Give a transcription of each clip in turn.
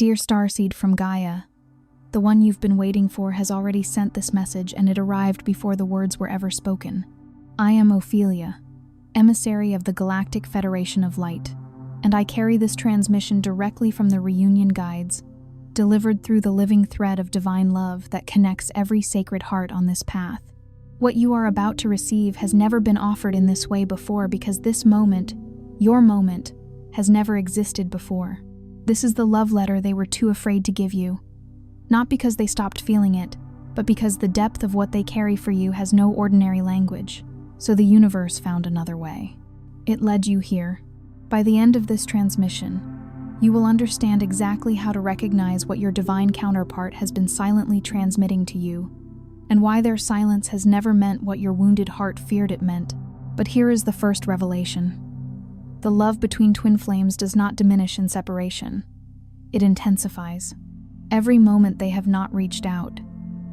Dear Starseed from Gaia, the one you've been waiting for has already sent this message, and it arrived before the words were ever spoken. I am Ophelia, emissary of the Galactic Federation of Light, and I carry this transmission directly from the reunion guides, delivered through the living thread of divine love that connects every sacred heart on this path. What you are about to receive has never been offered in this way before, because this moment, your moment, has never existed before. This is the love letter they were too afraid to give you. Not because they stopped feeling it, but because the depth of what they carry for you has no ordinary language. So the universe found another way. It led you here. By the end of this transmission, you will understand exactly how to recognize what your divine counterpart has been silently transmitting to you, and why their silence has never meant what your wounded heart feared it meant. But here is the first revelation. The love between twin flames does not diminish in separation. It intensifies. Every moment they have not reached out,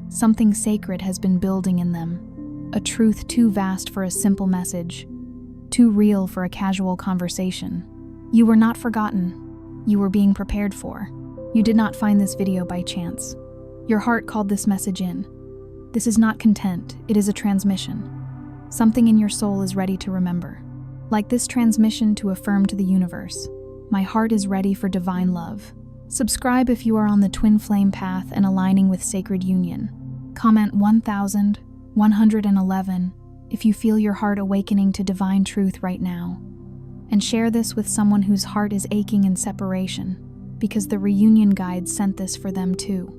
something sacred has been building in them, a truth too vast for a simple message, too real for a casual conversation. You were not forgotten. You were being prepared for. You did not find this video by chance. Your heart called this message in. This is not content, it is a transmission. Something in your soul is ready to remember. Like this transmission to affirm to the universe, my heart is ready for divine love. Subscribe if you are on the twin flame path and aligning with sacred union. Comment 1111 if you feel your heart awakening to divine truth right now. And share this with someone whose heart is aching in separation, because the reunion guides sent this for them too.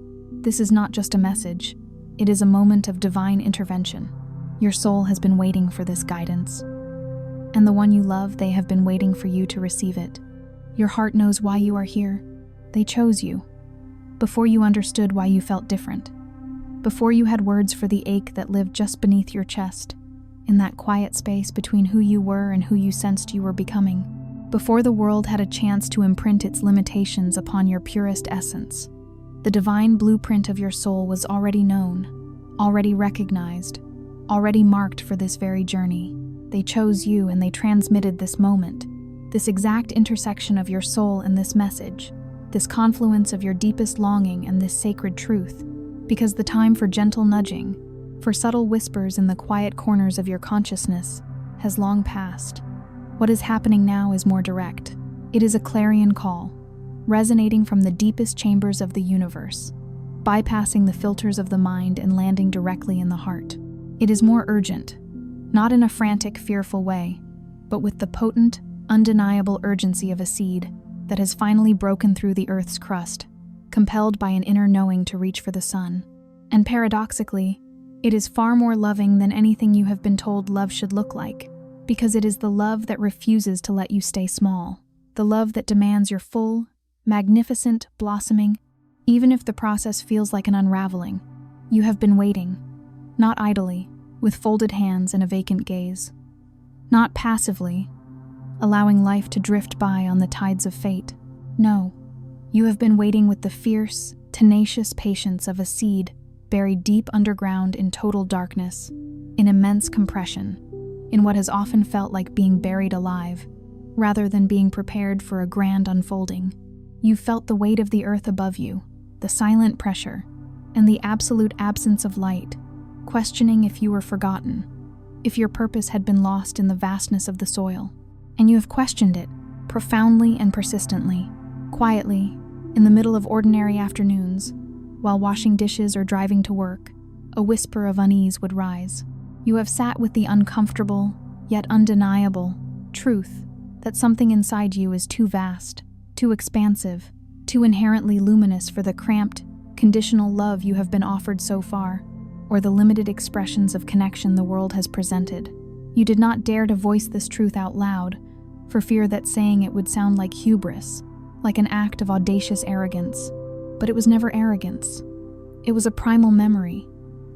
This is not just a message, it is a moment of divine intervention. Your soul has been waiting for this guidance. And the one you love, they have been waiting for you to receive it. Your heart knows why you are here. They chose you. Before you understood why you felt different. Before you had words for the ache that lived just beneath your chest, in that quiet space between who you were and who you sensed you were becoming. Before the world had a chance to imprint its limitations upon your purest essence. The divine blueprint of your soul was already known, already recognized, already marked for this very journey. They chose you, and they transmitted this moment, this exact intersection of your soul and this message, this confluence of your deepest longing and this sacred truth, because the time for gentle nudging, for subtle whispers in the quiet corners of your consciousness, has long passed. What is happening now is more direct. It is a clarion call, resonating from the deepest chambers of the universe, bypassing the filters of the mind and landing directly in the heart. It is more urgent, not in a frantic, fearful way, but with the potent, undeniable urgency of a seed that has finally broken through the Earth's crust, compelled by an inner knowing to reach for the sun. And paradoxically, it is far more loving than anything you have been told love should look like, because it is the love that refuses to let you stay small, the love that demands your full, magnificent blossoming, even if the process feels like an unraveling. You have been waiting, not idly, with folded hands and a vacant gaze, not passively, allowing life to drift by on the tides of fate. No, you have been waiting with the fierce, tenacious patience of a seed buried deep underground in total darkness, in immense compression, in what has often felt like being buried alive, rather than being prepared for a grand unfolding. You felt the weight of the earth above you, the silent pressure, and the absolute absence of light, questioning if you were forgotten, if your purpose had been lost in the vastness of the soil. And you have questioned it, profoundly and persistently, quietly, in the middle of ordinary afternoons, while washing dishes or driving to work. A whisper of unease would rise. You have sat with the uncomfortable, yet undeniable, truth that something inside you is too vast, too expansive, too inherently luminous for the cramped, conditional love you have been offered so far, or the limited expressions of connection the world has presented. You did not dare to voice this truth out loud, for fear that saying it would sound like hubris, like an act of audacious arrogance. But it was never arrogance. It was a primal memory,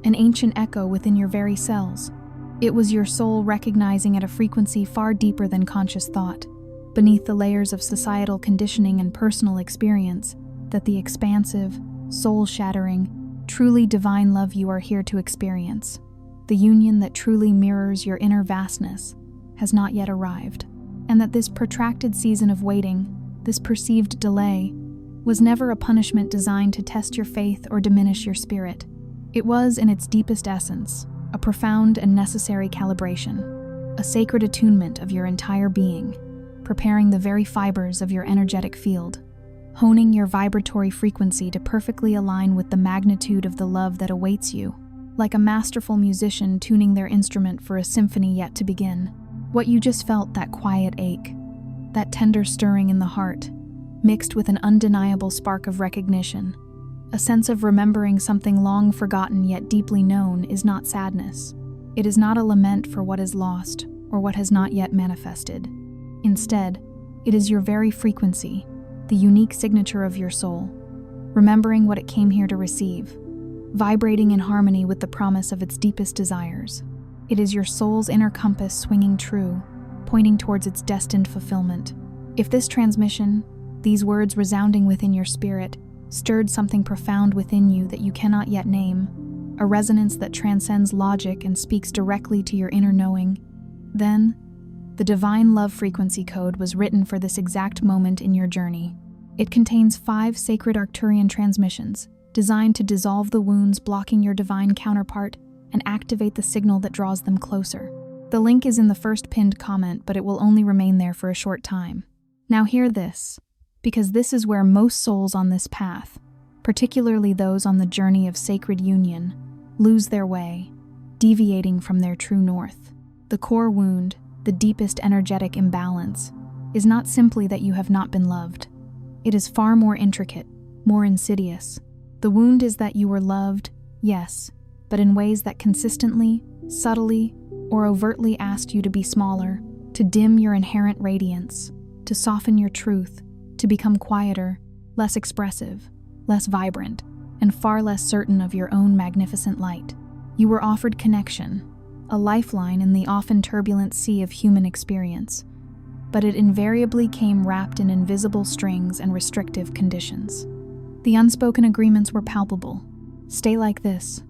an ancient echo within your very cells. It was your soul recognizing at a frequency far deeper than conscious thought, beneath the layers of societal conditioning and personal experience, that the expansive, soul-shattering, truly divine love you are here to experience, the union that truly mirrors your inner vastness, has not yet arrived, and that this protracted season of waiting, this perceived delay, was never a punishment designed to test your faith or diminish your spirit. It was, in its deepest essence, a profound and necessary calibration, a sacred attunement of your entire being, preparing the very fibers of your energetic field, honing your vibratory frequency to perfectly align with the magnitude of the love that awaits you, like a masterful musician tuning their instrument for a symphony yet to begin. What you just felt, that quiet ache, that tender stirring in the heart, mixed with an undeniable spark of recognition, a sense of remembering something long forgotten yet deeply known, is not sadness. It is not a lament for what is lost or what has not yet manifested. Instead, it is your very frequency, the unique signature of your soul, remembering what it came here to receive, vibrating in harmony with the promise of its deepest desires. It is your soul's inner compass swinging true, pointing towards its destined fulfillment. If this transmission, these words resounding within your spirit, stirred something profound within you that you cannot yet name, a resonance that transcends logic and speaks directly to your inner knowing, then the divine love frequency code was written for this exact moment in your journey. It contains 5 sacred Arcturian transmissions, designed to dissolve the wounds blocking your divine counterpart and activate the signal that draws them closer. The link is in the first pinned comment, but it will only remain there for a short time. Now hear this, because this is where most souls on this path, particularly those on the journey of sacred union, lose their way, deviating from their true north. The core wound, the deepest energetic imbalance, is not simply that you have not been loved. It is far more intricate, more insidious. The wound is that you were loved, yes, but in ways that consistently, subtly, or overtly asked you to be smaller, to dim your inherent radiance, to soften your truth, to become quieter, less expressive, less vibrant, and far less certain of your own magnificent light. You were offered connection, a lifeline in the often turbulent sea of human experience, but it invariably came wrapped in invisible strings and restrictive conditions. The unspoken agreements were palpable. Stay like this.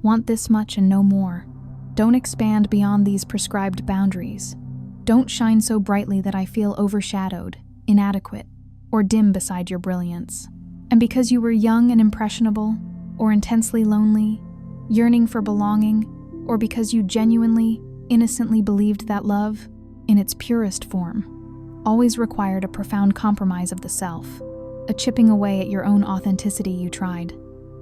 Want this much and no more. Don't expand beyond these prescribed boundaries. Don't shine so brightly that I feel overshadowed, inadequate, or dim beside your brilliance. And because you were young and impressionable, or intensely lonely, yearning for belonging, or because you genuinely, innocently believed that love, in its purest form, always required a profound compromise of the self, a chipping away at your own authenticity, you tried.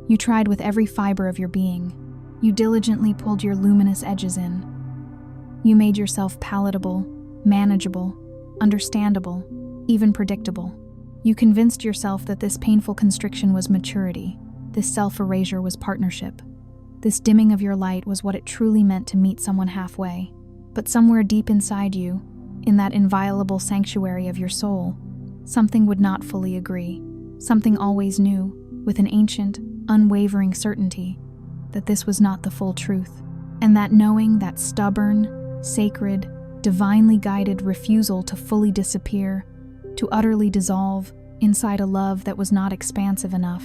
You tried with every fiber of your being. You diligently pulled your luminous edges in. You made yourself palatable, manageable, understandable, even predictable. You convinced yourself that this painful constriction was maturity, this self-erasure was partnership. This dimming of your light was what it truly meant to meet someone halfway. But somewhere deep inside you, in that inviolable sanctuary of your soul, something would not fully agree. Something always knew, with an ancient, unwavering certainty, that this was not the full truth. And that knowing, that stubborn, sacred, divinely guided refusal to fully disappear, to utterly dissolve inside a love that was not expansive enough,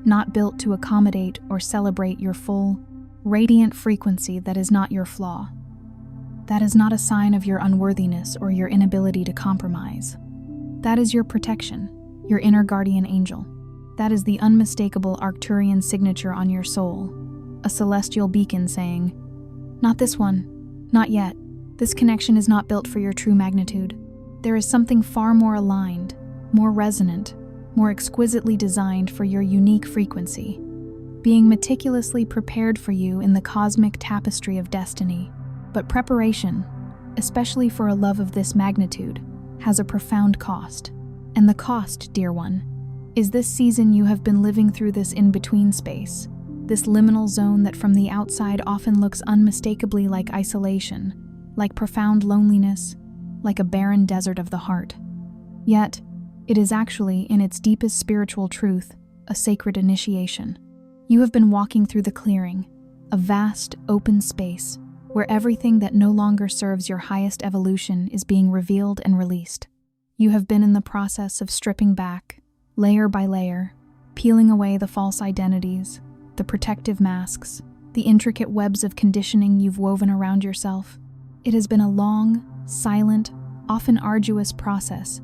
not built to accommodate or celebrate your full, radiant frequency that is not your flaw. That is not a sign of your unworthiness or your inability to compromise. That is your protection, your inner guardian angel. That is the unmistakable Arcturian signature on your soul, a celestial beacon saying, "Not this one, not yet. This connection is not built for your true magnitude. There is something far more aligned, more resonant, more exquisitely designed for your unique frequency, being meticulously prepared for you in the cosmic tapestry of destiny." But preparation, especially for a love of this magnitude, has a profound cost. And the cost, dear one, is this season you have been living through, this in-between space, this liminal zone that from the outside often looks unmistakably like isolation, like profound loneliness, like a barren desert of the heart. Yet, it is actually, in its deepest spiritual truth, a sacred initiation. You have been walking through the clearing, a vast, open space, where everything that no longer serves your highest evolution is being revealed and released. You have been in the process of stripping back, layer by layer, peeling away the false identities, the protective masks, the intricate webs of conditioning you've woven around yourself. It has been a long, silent, often arduous process,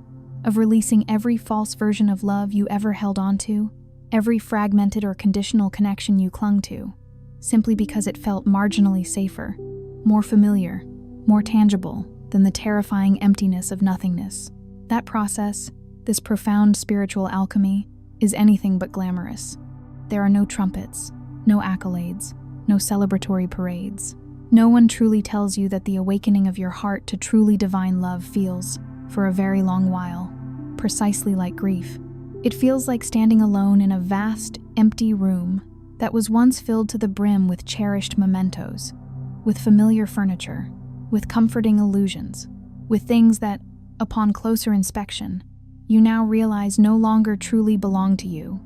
of releasing every false version of love you ever held onto, every fragmented or conditional connection you clung to, simply because it felt marginally safer, more familiar, more tangible than the terrifying emptiness of nothingness. That process, this profound spiritual alchemy, is anything but glamorous. There are no trumpets, no accolades, no celebratory parades. No one truly tells you that the awakening of your heart to truly divine love feels, for a very long while, precisely like grief. It feels like standing alone in a vast, empty room that was once filled to the brim with cherished mementos, with familiar furniture, with comforting illusions, with things that, upon closer inspection, you now realize no longer truly belong to you,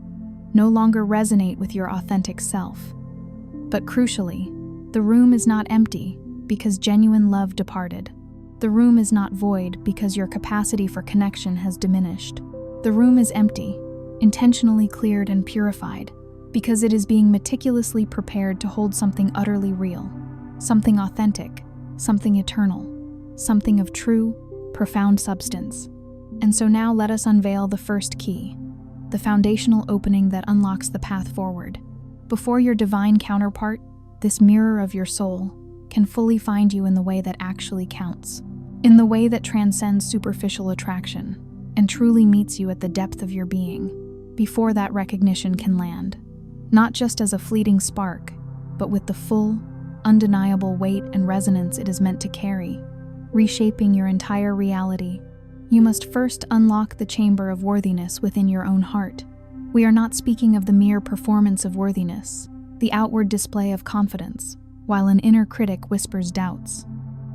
no longer resonate with your authentic self. But crucially, the room is not empty because genuine love departed. The room is not void because your capacity for connection has diminished. The room is empty, intentionally cleared and purified, because it is being meticulously prepared to hold something utterly real, something authentic, something eternal, something of true, profound substance. And so now let us unveil the first key, the foundational opening that unlocks the path forward. Before your divine counterpart, this mirror of your soul, can fully find you in the way that actually counts, in the way that transcends superficial attraction, and truly meets you at the depth of your being, before that recognition can land, not just as a fleeting spark, but with the full, undeniable weight and resonance it is meant to carry, reshaping your entire reality. You must first unlock the chamber of worthiness within your own heart. We are not speaking of the mere performance of worthiness, the outward display of confidence, while an inner critic whispers doubts.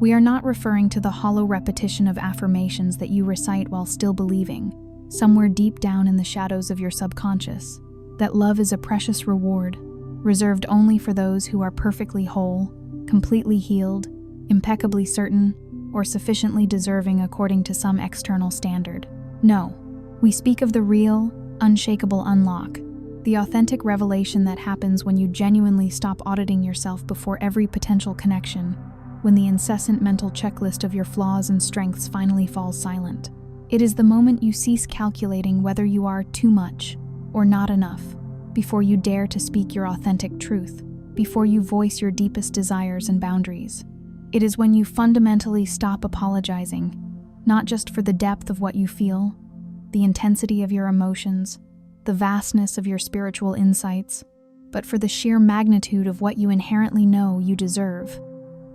We are not referring to the hollow repetition of affirmations that you recite while still believing, somewhere deep down in the shadows of your subconscious, that love is a precious reward, reserved only for those who are perfectly whole, completely healed, impeccably certain, or sufficiently deserving according to some external standard. No, we speak of the real, unshakable unlock, the authentic revelation that happens when you genuinely stop auditing yourself before every potential connection, when the incessant mental checklist of your flaws and strengths finally falls silent. It is the moment you cease calculating whether you are too much or not enough, before you dare to speak your authentic truth, before you voice your deepest desires and boundaries. It is when you fundamentally stop apologizing, not just for the depth of what you feel, the intensity of your emotions, the vastness of your spiritual insights, but for the sheer magnitude of what you inherently know you deserve,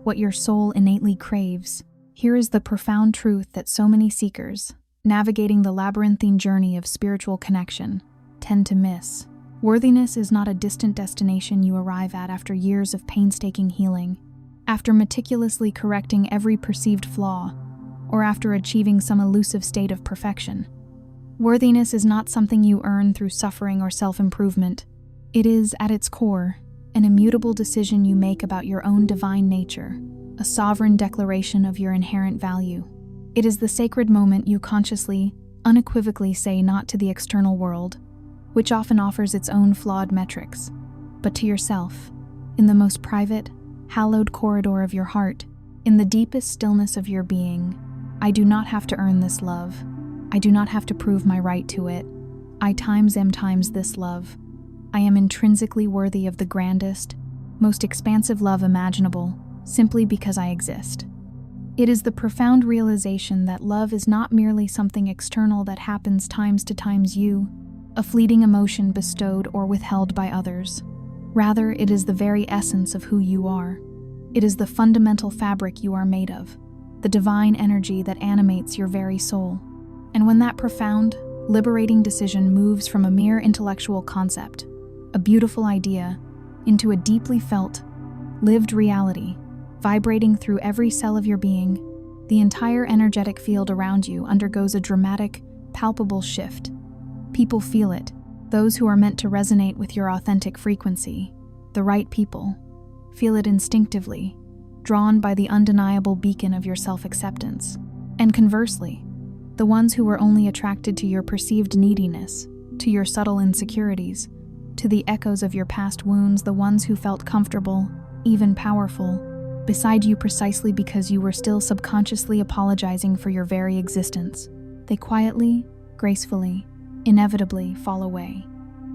what your soul innately craves. Here is the profound truth that so many seekers, navigating the labyrinthine journey of spiritual connection, tend to miss. Worthiness is not a distant destination you arrive at after years of painstaking healing, after meticulously correcting every perceived flaw, or after achieving some elusive state of perfection. Worthiness is not something you earn through suffering or self-improvement. It is, at its core, an immutable decision you make about your own divine nature, a sovereign declaration of your inherent value. It is the sacred moment you consciously, unequivocally say not to the external world, which often offers its own flawed metrics, but to yourself, in the most private, hallowed corridor of your heart, in the deepest stillness of your being. I do not have to earn this love. I do not have to prove my right to it. I am times this love. I am intrinsically worthy of the grandest, most expansive love imaginable, simply because I exist. It is the profound realization that love is not merely something external that happens times to times you, a fleeting emotion bestowed or withheld by others. Rather, it is the very essence of who you are. It is the fundamental fabric you are made of, the divine energy that animates your very soul. And when that profound, liberating decision moves from a mere intellectual concept, a beautiful idea, into a deeply felt, lived reality, vibrating through every cell of your being, the entire energetic field around you undergoes a dramatic, palpable shift. People feel it, those who are meant to resonate with your authentic frequency, the right people, feel it instinctively, drawn by the undeniable beacon of your self-acceptance. And conversely, the ones who were only attracted to your perceived neediness, to your subtle insecurities, to the echoes of your past wounds, the ones who felt comfortable, even powerful, beside you precisely because you were still subconsciously apologizing for your very existence. they quietly, gracefully, inevitably fall away,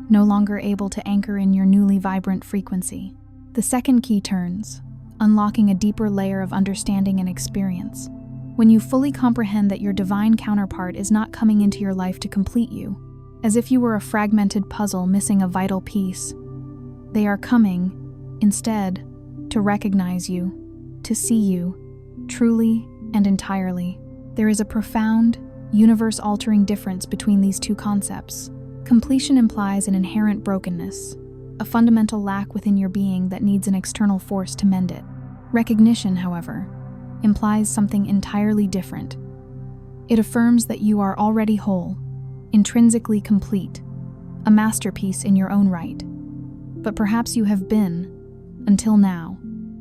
no longer able to anchor in your newly vibrant frequency. The second key turns, unlocking a deeper layer of understanding and experience. When you fully comprehend that your divine counterpart is not coming into your life to complete you, as if you were a fragmented puzzle missing a vital piece, they are coming, instead, to recognize you, to see you, truly and entirely. There is a profound, universe-altering difference between these two concepts. Completion implies an inherent brokenness, a fundamental lack within your being that needs an external force to mend it. Recognition, however, implies something entirely different. It affirms that you are already whole, intrinsically complete, a masterpiece in your own right. But perhaps you have been, until now,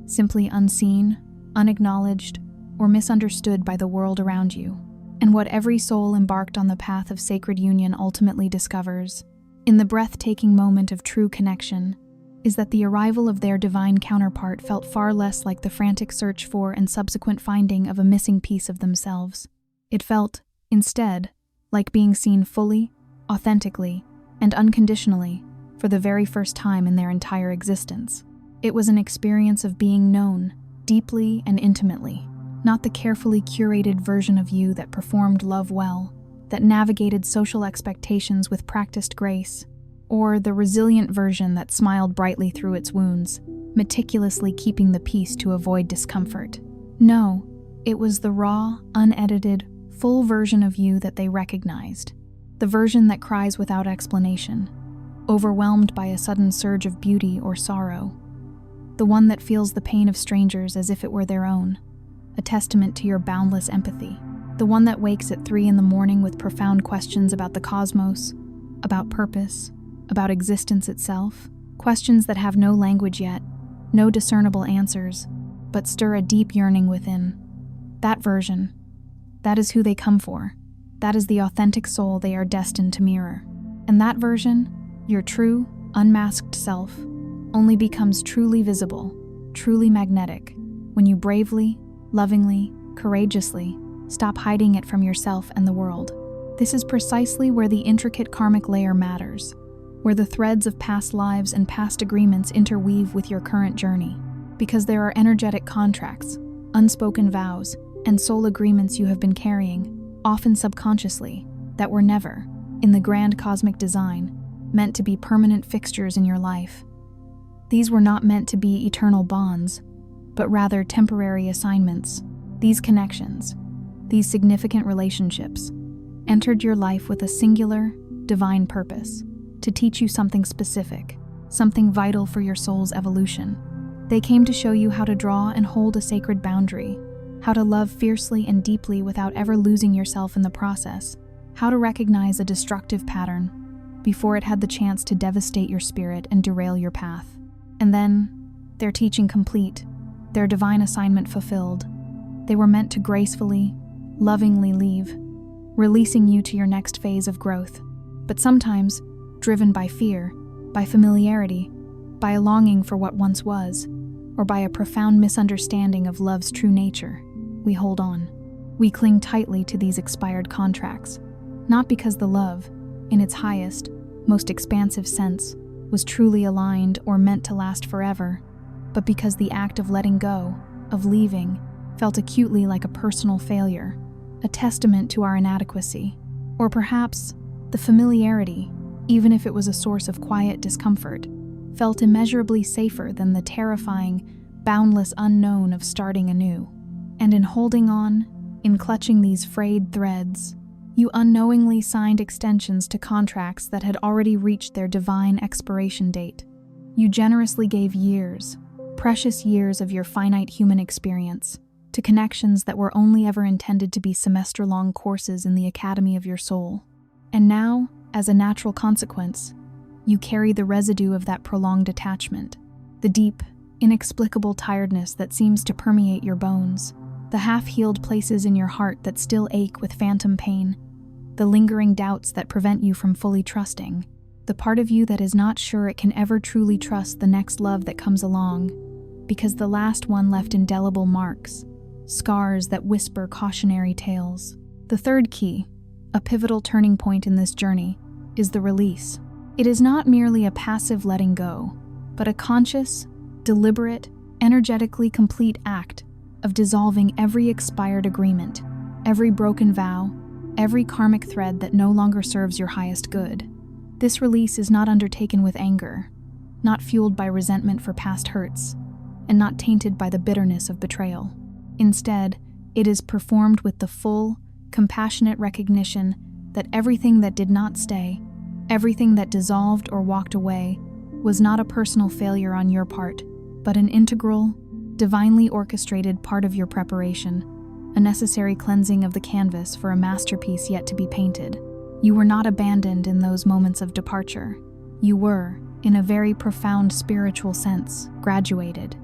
simply unseen, unacknowledged, or misunderstood by the world around you. And what every soul embarked on the path of sacred union ultimately discovers, in the breathtaking moment of true connection, is that the arrival of their divine counterpart felt far less like the frantic search for and subsequent finding of a missing piece of themselves. It felt, instead, like being seen fully, authentically, and unconditionally for the very first time in their entire existence. It was an experience of being known, deeply and intimately, not the carefully curated version of you that performed love well, that navigated social expectations with practiced grace, or the resilient version that smiled brightly through its wounds, meticulously keeping the peace to avoid discomfort. No, it was the raw, unedited, full version of you that they recognized, the version that cries without explanation, overwhelmed by a sudden surge of beauty or sorrow, the one that feels the pain of strangers as if it were their own, a testament to your boundless empathy, the one that wakes at 3 a.m. with profound questions about the cosmos, about purpose, about existence itself, questions that have no language yet, no discernible answers, but stir a deep yearning within. That version, that is who they come for. That is the authentic soul they are destined to mirror. And that version, your true, unmasked self, only becomes truly visible, truly magnetic, when you bravely, lovingly, courageously stop hiding it from yourself and the world. This is precisely where the intricate karmic layer matters, where the threads of past lives and past agreements interweave with your current journey, because there are energetic contracts, unspoken vows, and soul agreements you have been carrying, often subconsciously, that were never, in the grand cosmic design, meant to be permanent fixtures in your life. These were not meant to be eternal bonds, but rather temporary assignments. These connections, these significant relationships, entered your life with a singular, divine purpose, to teach you something specific, something vital for your soul's evolution. They came to show you how to draw and hold a sacred boundary, how to love fiercely and deeply without ever losing yourself in the process, how to recognize a destructive pattern before it had the chance to devastate your spirit and derail your path. And then, their teaching complete, their divine assignment fulfilled, they were meant to gracefully, lovingly leave, releasing you to your next phase of growth. But sometimes, driven by fear, by familiarity, by a longing for what once was, or by a profound misunderstanding of love's true nature, we hold on. We cling tightly to these expired contracts, not because the love, in its highest, most expansive sense, was truly aligned or meant to last forever, but because the act of letting go, of leaving, felt acutely like a personal failure, a testament to our inadequacy, or perhaps the familiarity, even if it was a source of quiet discomfort, felt immeasurably safer than the terrifying, boundless unknown of starting anew. And in holding on, in clutching these frayed threads, you unknowingly signed extensions to contracts that had already reached their divine expiration date. You generously gave years, precious years of your finite human experience, to connections that were only ever intended to be semester-long courses in the academy of your soul. And now, as a natural consequence, you carry the residue of that prolonged attachment, the deep, inexplicable tiredness that seems to permeate your bones, the half-healed places in your heart that still ache with phantom pain, the lingering doubts that prevent you from fully trusting, the part of you that is not sure it can ever truly trust the next love that comes along, because the last one left indelible marks, scars that whisper cautionary tales. The third key, A pivotal turning point in this journey is the release. It is not merely a passive letting go, but a conscious, deliberate, energetically complete act of dissolving every expired agreement, every broken vow, every karmic thread that no longer serves your highest good. This release is not undertaken with anger, not fueled by resentment for past hurts, and not tainted by the bitterness of betrayal. Instead, it is performed with the full, compassionate recognition that everything that did not stay, everything that dissolved or walked away, was not a personal failure on your part, but an integral, divinely orchestrated part of your preparation, a necessary cleansing of the canvas for a masterpiece yet to be painted. You were not abandoned in those moments of departure. You were, in a very profound spiritual sense, graduated.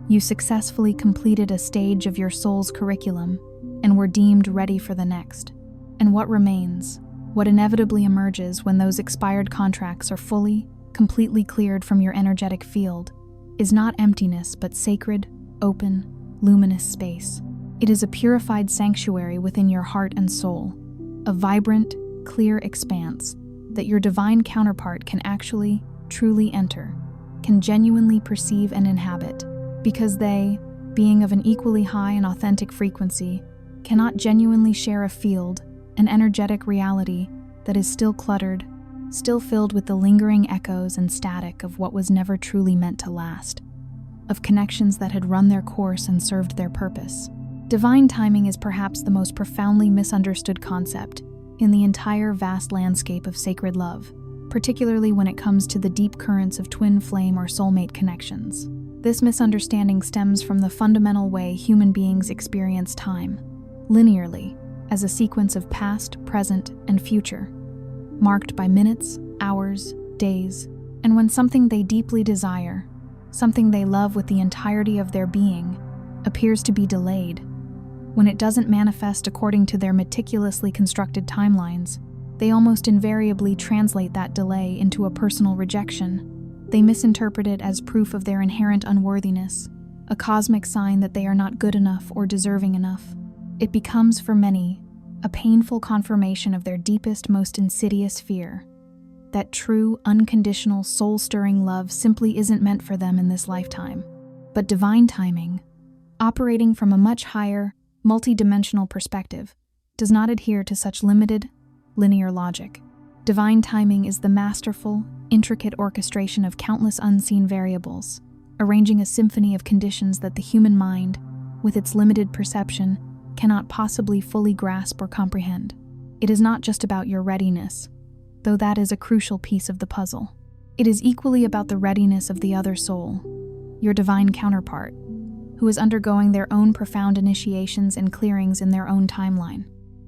You successfully completed a stage of your soul's curriculum and were deemed ready for the next. And what remains, what inevitably emerges when those expired contracts are fully, completely cleared from your energetic field, is not emptiness but sacred, open, luminous space. It is a purified sanctuary within your heart and soul, a vibrant, clear expanse that your divine counterpart can actually, truly enter, can genuinely perceive and inhabit, because they, being of an equally high and authentic frequency, cannot genuinely share a field, an energetic reality that is still cluttered, still filled with the lingering echoes and static of what was never truly meant to last, of connections that had run their course and served their purpose. Divine timing is perhaps the most profoundly misunderstood concept in the entire vast landscape of sacred love, particularly when it comes to the deep currents of twin flame or soulmate connections. This misunderstanding stems from the fundamental way human beings experience time, linearly, as a sequence of past, present, and future, marked by minutes, hours, days, and when something they deeply desire, something they love with the entirety of their being, appears to be delayed, when it doesn't manifest according to their meticulously constructed timelines, they almost invariably translate that delay into a personal rejection. They misinterpret it as proof of their inherent unworthiness, a cosmic sign that they are not good enough or deserving enough. It becomes, for many, a painful confirmation of their deepest, most insidious fear, that true, unconditional, soul-stirring love simply isn't meant for them in this lifetime. But divine timing, operating from a much higher, multi-dimensional perspective, does not adhere to such limited, linear logic. Divine timing is the masterful, intricate orchestration of countless unseen variables, arranging a symphony of conditions that the human mind, with its limited perception, cannot possibly fully grasp or comprehend. It is not just about your readiness, though that is a crucial piece of the puzzle. It is equally about the readiness of the other soul, your divine counterpart, who is undergoing their own profound initiations and clearings in their own timeline.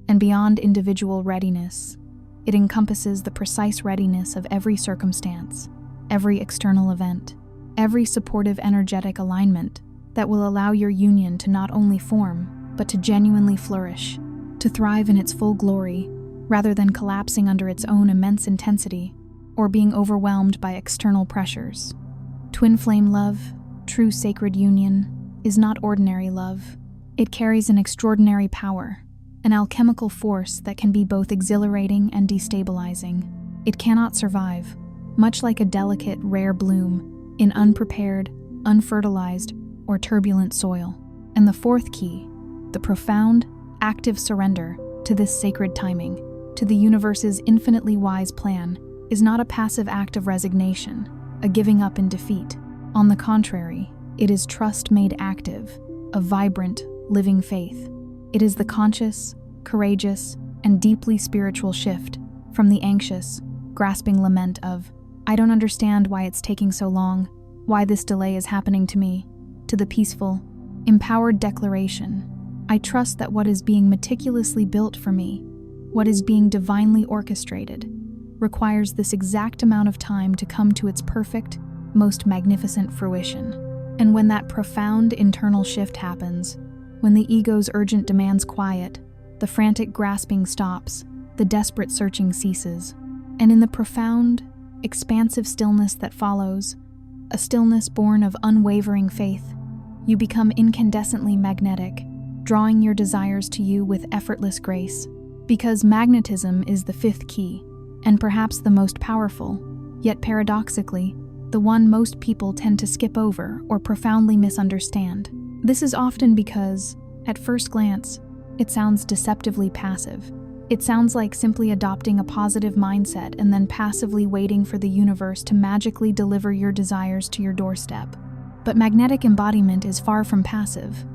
And beyond individual readiness, it encompasses the precise readiness of every circumstance, every external event, every supportive energetic alignment that will allow your union to not only form, but to genuinely flourish, to thrive in its full glory, rather than collapsing under its own immense intensity or being overwhelmed by external pressures. Twin flame love, true sacred union, is not ordinary love. It carries an extraordinary power, an alchemical force that can be both exhilarating and destabilizing. It cannot survive, much like a delicate, rare bloom, in unprepared, unfertilized, or turbulent soil. And the fourth key, the profound, active surrender to this sacred timing, to the universe's infinitely wise plan, is not a passive act of resignation, a giving up in defeat. On the contrary, it is trust made active, a vibrant, living faith. It is the conscious, courageous, and deeply spiritual shift from the anxious, grasping lament of, "I don't understand why it's taking so long, why this delay is happening to me," to the peaceful, empowered declaration, "I trust that what is being meticulously built for me, what is being divinely orchestrated, requires this exact amount of time to come to its perfect, most magnificent fruition." And when that profound internal shift happens, when the ego's urgent demands quiet, the frantic grasping stops, the desperate searching ceases, and in the profound, expansive stillness that follows, a stillness born of unwavering faith, you become incandescently magnetic, drawing your desires to you with effortless grace, Because magnetism is the fifth key, and perhaps the most powerful, yet paradoxically, the one most people tend to skip over or profoundly misunderstand. This is often because, at first glance, it sounds deceptively passive. It sounds like simply adopting a positive mindset and then passively waiting for the universe to magically deliver your desires to your doorstep. But magnetic embodiment is far from passive.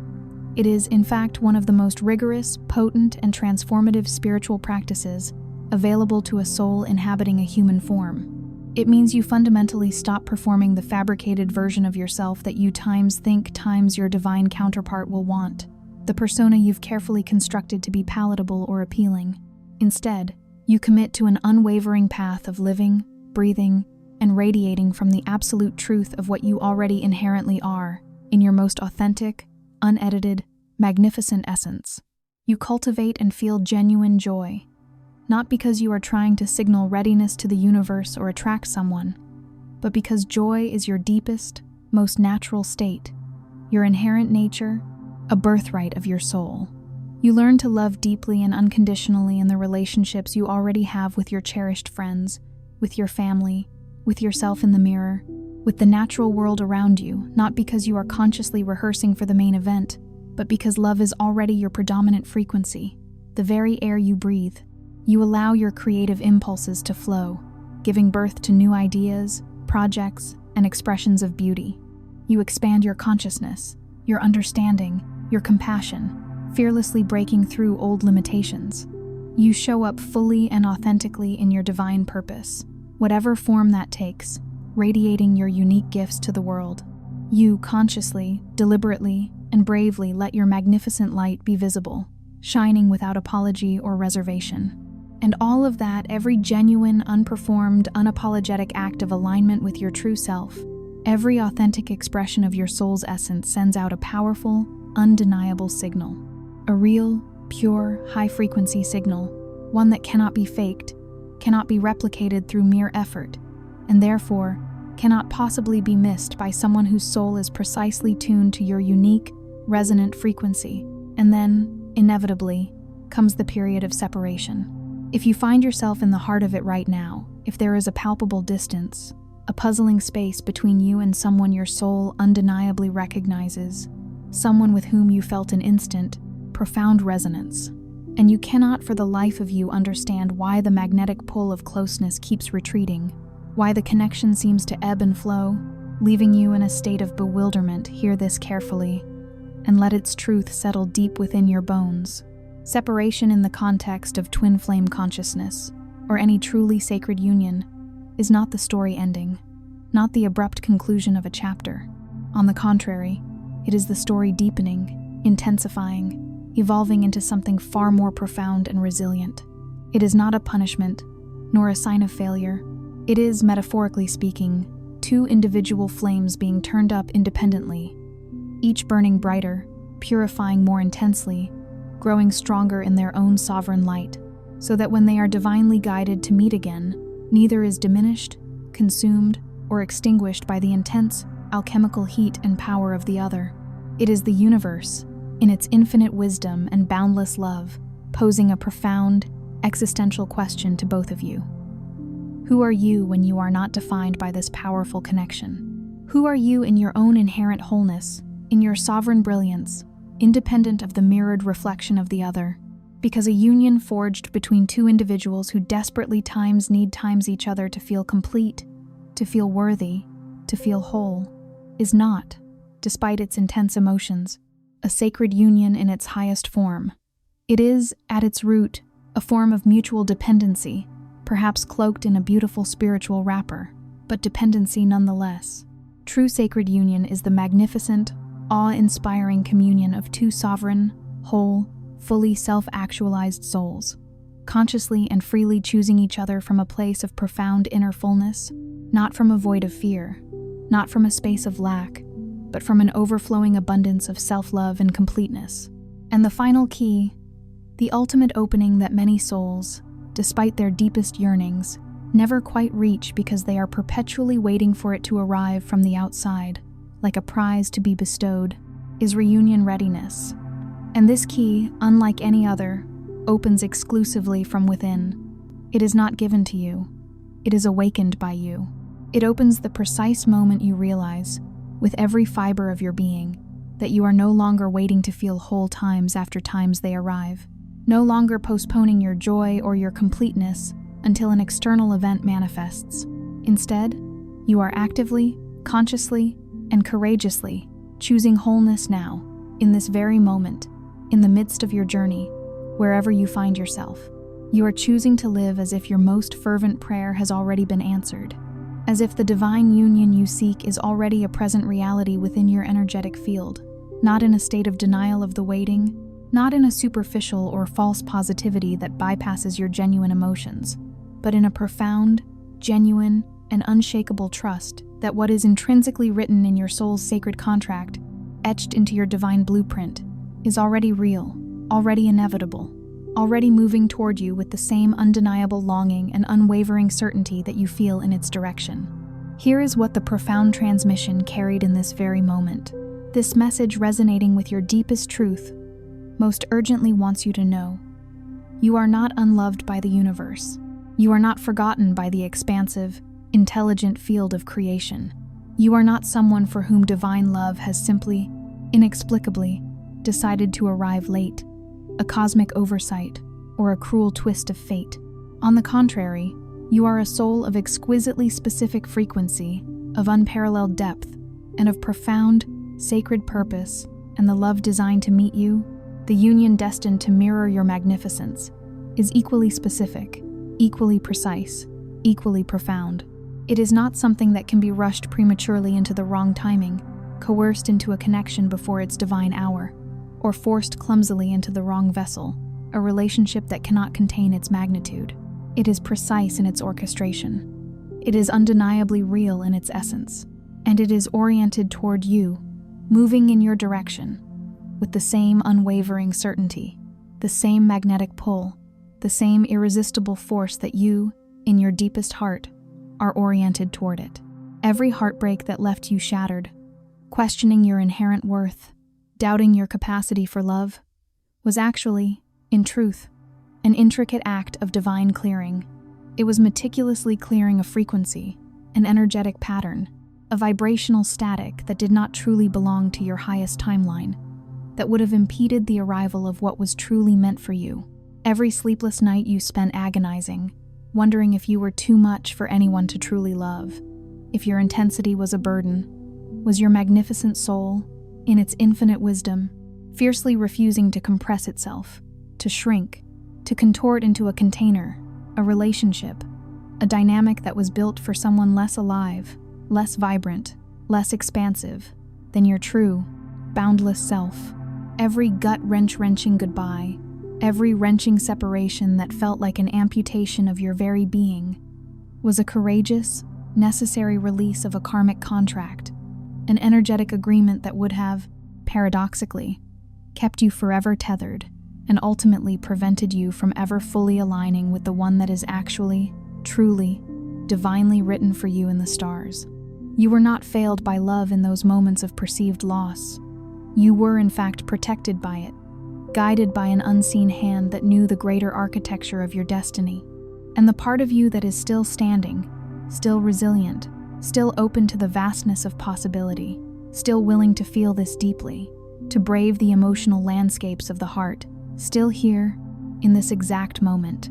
It is, in fact, one of the most rigorous, potent, and transformative spiritual practices available to a soul inhabiting a human form. It means you fundamentally stop performing the fabricated version of yourself that you times think times your divine counterpart will want, the persona you've carefully constructed to be palatable or appealing. Instead, you commit to an unwavering path of living, breathing, and radiating from the absolute truth of what you already inherently are, in your most authentic, unedited, magnificent essence. You cultivate and feel genuine joy, not because you are trying to signal readiness to the universe or attract someone, but because joy is your deepest, most natural state, your inherent nature, a birthright of your soul. You learn to love deeply and unconditionally in the relationships you already have with your cherished friends, with your family, with yourself in the mirror, with the natural world around you, not because you are consciously rehearsing for the main event, but because love is already your predominant frequency, the very air you breathe. You allow your creative impulses to flow, giving birth to new ideas, projects, and expressions of beauty. You expand your consciousness, your understanding, your compassion, fearlessly breaking through old limitations. You show up fully and authentically in your divine purpose, whatever form that takes, radiating your unique gifts to the world. You consciously, deliberately, and bravely let your magnificent light be visible, shining without apology or reservation. And all of that, every genuine, unperformed, unapologetic act of alignment with your true self, every authentic expression of your soul's essence sends out a powerful, undeniable signal. A real, pure, high-frequency signal, one that cannot be faked, cannot be replicated through mere effort, and therefore cannot possibly be missed by someone whose soul is precisely tuned to your unique, resonant frequency. And then, inevitably, comes the period of separation. If you find yourself in the heart of it right now, if there is a palpable distance, a puzzling space between you and someone your soul undeniably recognizes, someone with whom you felt an instant, profound resonance, and you cannot for the life of you understand why the magnetic pull of closeness keeps retreating, why the connection seems to ebb and flow, leaving you in a state of bewilderment, hear this carefully, and let its truth settle deep within your bones. Separation in the context of twin flame consciousness, or any truly sacred union, is not the story ending, not the abrupt conclusion of a chapter. On the contrary, it is the story deepening, intensifying, evolving into something far more profound and resilient. It is not a punishment, nor a sign of failure. It is, metaphorically speaking, two individual flames being turned up independently, each burning brighter, purifying more intensely, growing stronger in their own sovereign light, so that when they are divinely guided to meet again, neither is diminished, consumed, or extinguished by the intense, alchemical heat and power of the other. It is the universe, in its infinite wisdom and boundless love, posing a profound, existential question to both of you. Who are you when you are not defined by this powerful connection? Who are you in your own inherent wholeness, in your sovereign brilliance, independent of the mirrored reflection of the other? Because a union forged between two individuals who desperately need each other to feel complete, to feel worthy, to feel whole, is not, despite its intense emotions, a sacred union in its highest form. It is, at its root, a form of mutual dependency, perhaps cloaked in a beautiful spiritual wrapper, but dependency nonetheless. True sacred union is the magnificent, awe-inspiring communion of two sovereign, whole, fully self-actualized souls, consciously and freely choosing each other from a place of profound inner fullness, not from a void of fear, not from a space of lack, but from an overflowing abundance of self-love and completeness. And the final key, the ultimate opening that many souls, despite their deepest yearnings, never quite reach because they are perpetually waiting for it to arrive from the outside, like a prize to be bestowed, is reunion readiness. And this key, unlike any other, opens exclusively from within. It is not given to you. It is awakened by you. It opens the precise moment you realize, with every fiber of your being, that you are no longer waiting to feel whole times after times they arrive, no longer postponing your joy or your completeness until an external event manifests. Instead, you are actively, consciously, and courageously choosing wholeness now, in this very moment, in the midst of your journey, wherever you find yourself. You are choosing to live as if your most fervent prayer has already been answered, as if the divine union you seek is already a present reality within your energetic field, not in a state of denial of the waiting, not in a superficial or false positivity that bypasses your genuine emotions, but in a profound, genuine, and unshakable trust that what is intrinsically written in your soul's sacred contract, etched into your divine blueprint, is already real, already inevitable, already moving toward you with the same undeniable longing and unwavering certainty that you feel in its direction. Here is what the profound transmission carried in this very moment. This message resonating with your deepest truth most urgently wants you to know. You are not unloved by the universe. You are not forgotten by the expansive, intelligent field of creation. You are not someone for whom divine love has simply, inexplicably, decided to arrive late, a cosmic oversight, or a cruel twist of fate. On the contrary, you are a soul of exquisitely specific frequency, of unparalleled depth, and of profound, sacred purpose, and the love designed to meet you, the union destined to mirror your magnificence, is equally specific, equally precise, equally profound. It is not something that can be rushed prematurely into the wrong timing, coerced into a connection before its divine hour, or forced clumsily into the wrong vessel, a relationship that cannot contain its magnitude. It is precise in its orchestration. It is undeniably real in its essence, and it is oriented toward you, moving in your direction, with the same unwavering certainty, the same magnetic pull, the same irresistible force that you, in your deepest heart, are oriented toward it. Every heartbreak that left you shattered, questioning your inherent worth, doubting your capacity for love, was actually, in truth, an intricate act of divine clearing. It was meticulously clearing a frequency, an energetic pattern, a vibrational static that did not truly belong to your highest timeline, that would have impeded the arrival of what was truly meant for you. Every sleepless night you spent agonizing, wondering if you were too much for anyone to truly love, if your intensity was a burden, was your magnificent soul, in its infinite wisdom, fiercely refusing to compress itself, to shrink, to contort into a container, a relationship, a dynamic that was built for someone less alive, less vibrant, less expansive than your true, boundless self. Every gut-wrenching goodbye, every wrenching separation that felt like an amputation of your very being, was a courageous, necessary release of a karmic contract, an energetic agreement that would have, paradoxically, kept you forever tethered and ultimately prevented you from ever fully aligning with the one that is actually, truly, divinely written for you in the stars. You were not failed by love in those moments of perceived loss. You were, in fact, protected by it, guided by an unseen hand that knew the greater architecture of your destiny. And the part of you that is still standing, still resilient, still open to the vastness of possibility, still willing to feel this deeply, to brave the emotional landscapes of the heart, still here, in this exact moment,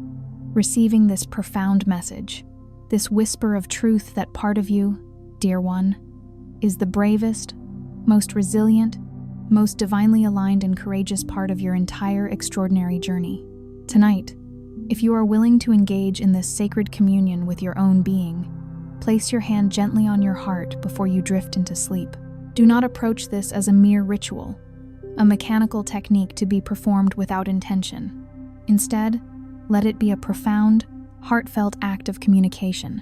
receiving this profound message, this whisper of truth that part of you, dear one, is the bravest, most resilient, most divinely aligned and courageous part of your entire extraordinary journey. Tonight, if you are willing to engage in this sacred communion with your own being, place your hand gently on your heart before you drift into sleep. Do not approach this as a mere ritual, a mechanical technique to be performed without intention. Instead, let it be a profound, heartfelt act of communication,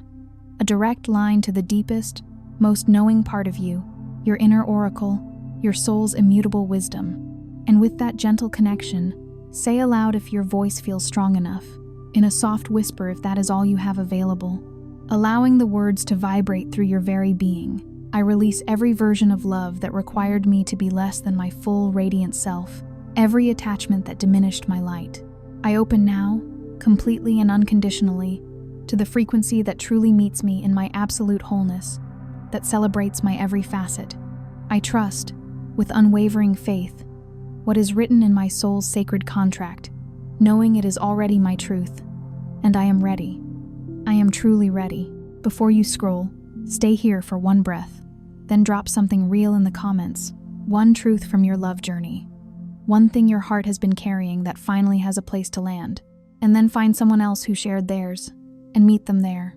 a direct line to the deepest, most knowing part of you, your inner oracle, your soul's immutable wisdom. And with that gentle connection, say aloud if your voice feels strong enough, in a soft whisper if that is all you have available, allowing the words to vibrate through your very being. I release every version of love that required me to be less than my full, radiant self, every attachment that diminished my light. I open now, completely and unconditionally, to the frequency that truly meets me in my absolute wholeness, that celebrates my every facet. I trust, with unwavering faith, what is written in my soul's sacred contract, knowing it is already my truth. And I am ready. I am truly ready. Before you scroll, stay here for one breath, then drop something real in the comments. One truth from your love journey. One thing your heart has been carrying that finally has a place to land. And then find someone else who shared theirs, and meet them there.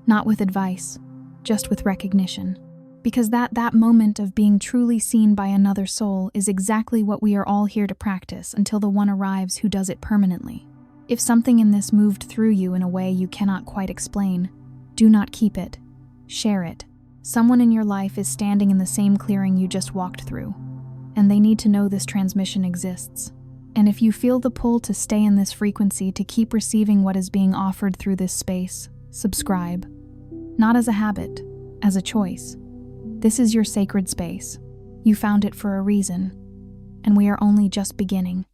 Not with advice, just with recognition. Because that moment of being truly seen by another soul is exactly what we are all here to practice until the one arrives who does it permanently. If something in this moved through you in a way you cannot quite explain, do not keep it. Share it. Someone in your life is standing in the same clearing you just walked through, and they need to know this transmission exists. And if you feel the pull to stay in this frequency to keep receiving what is being offered through this space, subscribe. Not as a habit, as a choice. This is your sacred space. You found it for a reason, and we are only just beginning.